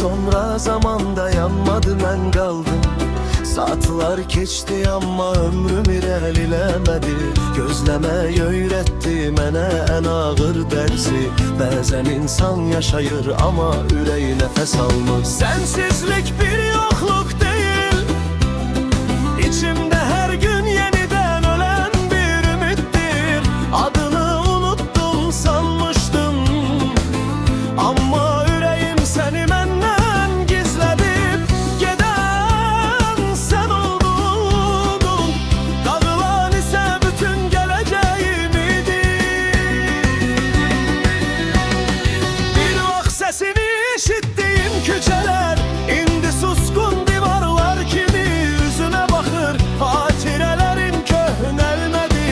sonra zamanda yanmadı, mən qaldım. Saatlar keçdi amma ömrüm irəliləmədi. Gözləmək öyrətdi mənə ən ağır dərsi. Bəzən insan yaşayır amma ürəyi nəfəs almır. Sənsizlik bir yoxluq deyil, İçimdə hər gün yenidən ölən bir ümiddir. Adını unuttum sanmışdım, amma ürəyim səni məndən gizlədib. Gedən sən oldun, dağılan isə bütün gələcəyim idi. Bir vaxt səsini eşitdiyim küçələr indi susqun divarlar kimi üzümə baxır. Hatirələrim köhnəlmədi,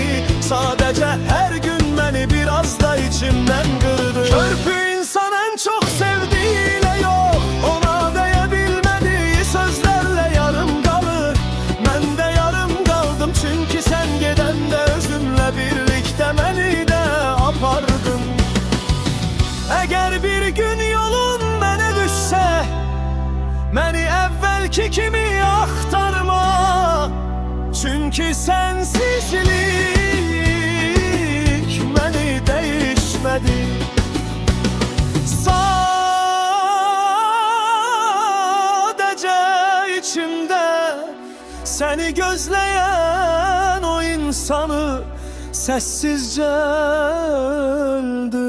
sadəcə hər gün məni biraz da içimdən qırdı. Körpü insan ən çox sevdiyiyle yox, ona deyə bilmədiyi sözlərlə yarım qalır. Mən də yarım qaldım, çünki sən gedəndə özümlə birlikdə məni də apardın. Əgər bir gün yolun mənə düşsə, məni əvvəlki kimi axtarma, çünki sənsizlik məni dəyişmədi. Sadəcə içimdə səni gözləyən o insanı səssizcə öldürdüm.